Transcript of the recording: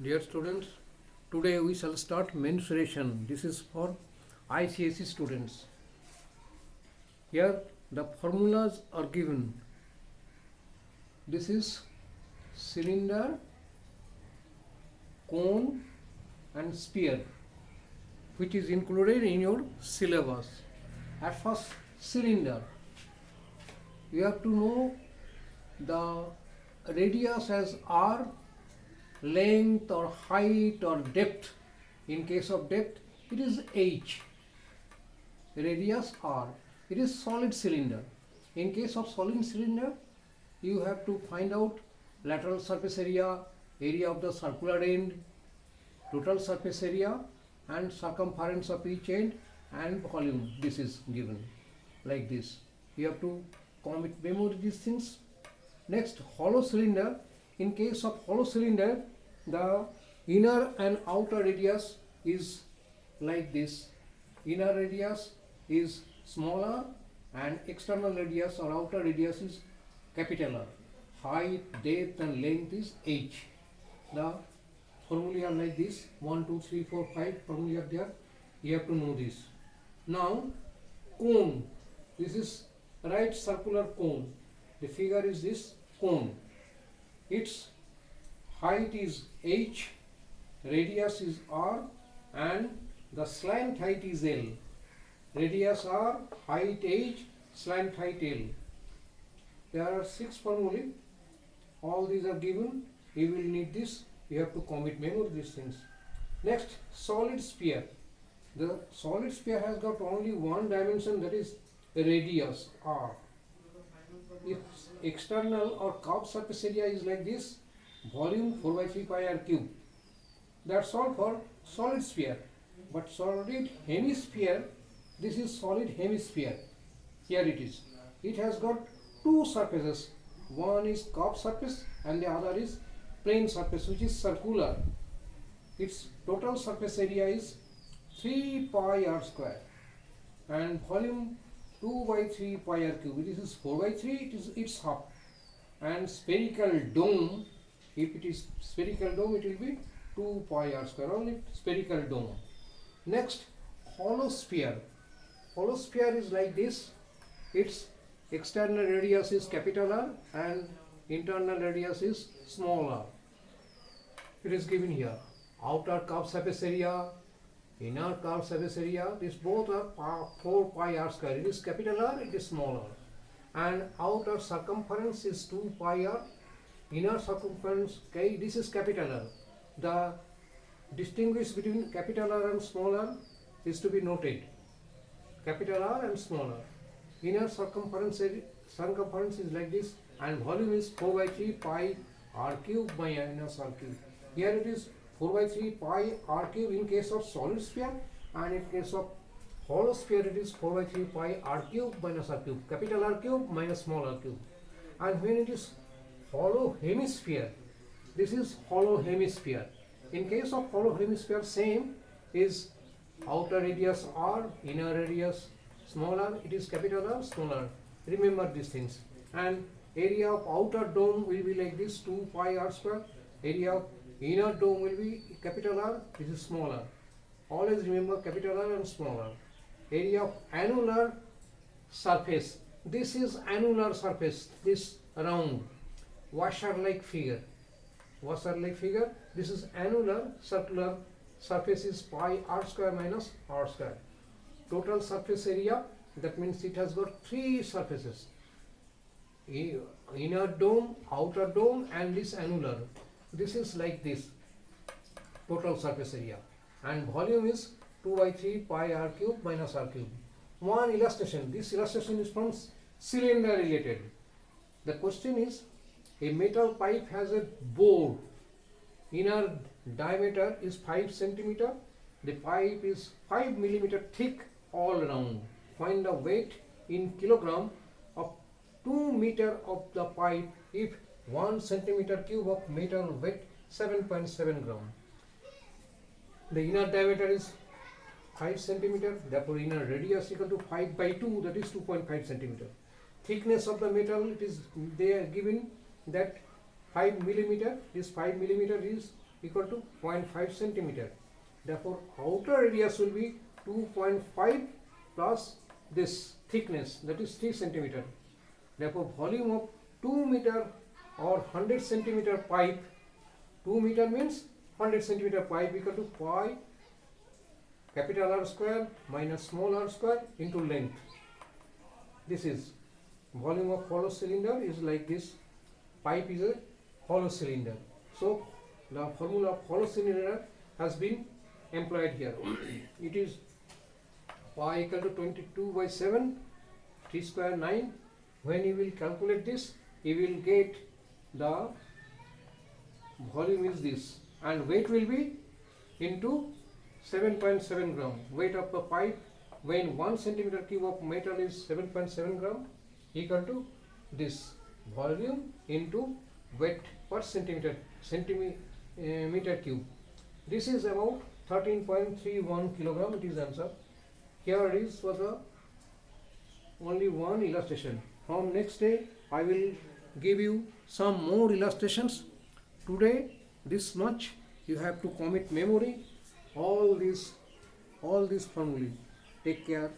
Dear students, today we shall start mensuration. This is for ICSE students. Here the formulas are given. This is cylinder, cone and sphere, which is included in your syllabus. At first, cylinder. You have to know the radius as r, length or height or depth. In case of depth, it is h. Radius r. It is solid cylinder. In case of solid cylinder, you have to find out lateral surface area, area of the circular end, total surface area and circumference of each end and volume. This is given like this. You have to commit memory these things. Next, hollow cylinder. In case of hollow cylinder, the inner and outer radius is like this. Inner radius is smaller and external radius or outer radius is capital R. Height, depth and length is h. The formula are like this. 1, 2, 3, 4, 5 formula are there. You have to know this. Now, cone. This is right circular cone. The figure is this cone. Its height is h, radius is r and the slant height is L. Radius r, height h, slant height L. There are 6 formulae. All these are given. You will need this. You have to commit memory these things. Next, solid sphere. The solid sphere has got only one dimension, that is radius r. If external or curved surface area is like this, volume 4 by 3 pi r cube. That's all for solid sphere. But solid hemisphere, this is solid hemisphere. Here it is. It has got two surfaces. One is curved surface and the other is plane surface, which is circular. Its total surface area is 3 pi r square and volume 2 by 3 pi r cube. This is 4 by 3, it is its half. And spherical dome, if it is spherical dome, it will be 2 pi r square, only spherical dome. Next, hollow sphere. Hollow sphere is like this. Its external radius is capital R and internal radius is small r. It is given here. Outer curved surface area, inner curved surface area, these both are 4 pi r square. It is capital R, it is small r. And outer circumference is 2 pi r. Inner circumference, okay, this is capital R. The distinguish between capital R and small r is to be noted. Capital R and small r. Inner circumference is like this and volume is 4 by 3 pi r cube minus r cube. Here it is 4 by 3 pi r cube in case of solid sphere, and in case of hollow sphere it is 4 by 3 pi r cube minus r cube. Capital R cube minus small r cube. And when it is hollow hemisphere, this is hollow hemisphere. In case of hollow hemisphere, same is outer radius r, inner radius smaller, it is capital R, smaller. Remember these things. And area of outer dome will be like this, 2 pi r square. Area of inner dome will be capital R, this is smaller. Always remember capital R and smaller. Area of annular surface. This is annular surface, this round, washer-like figure. Washer-like figure. This is annular, circular surface is pi r square minus r square. Total surface area, that means it has got 3 surfaces. Inner dome, outer dome and this annular. This is like this, total surface area. And volume is 2 by 3 pi r cube minus r cube. One illustration. This illustration is from cylinder related. The question is, a metal pipe has a bore. Inner diameter is 5 centimeter. The pipe is 5 millimeter thick all around. Find the weight in kilogram of 2 meter of the pipe if 1 centimeter cube of metal weight 7.7 gram. The inner diameter is 5 centimeter, therefore inner radius equal to 5 by 2, that is 2.5 centimeter. Thickness of the metal, it is they are given that 5 millimeter. This 5 millimeter is equal to 0.5 centimeter. Therefore, outer radius will be 2.5 plus this thickness, that is 3 centimeter. Therefore, volume of 2 meter or 100 centimeter pipe, 2 meter means 100 centimeter pipe equal to pi capital R square minus small r square into length. This is volume of hollow cylinder is like this. Pipe is a hollow cylinder. So the formula of hollow cylinder has been employed here. It is pi equal to 22 by 7, 3 square 9. When you will calculate this, you will get the volume is this, and weight will be into 7.7 gram. Weight of the pipe when 1 centimeter cube of metal is 7.7 gram equal to this volume into weight per centimeter cube. This is about 13.31 kilogram. It is answer. Here it is for the only one illustration. From next day I will give you some more illustrations. Today this much you have to commit memory all these formulae. Take care.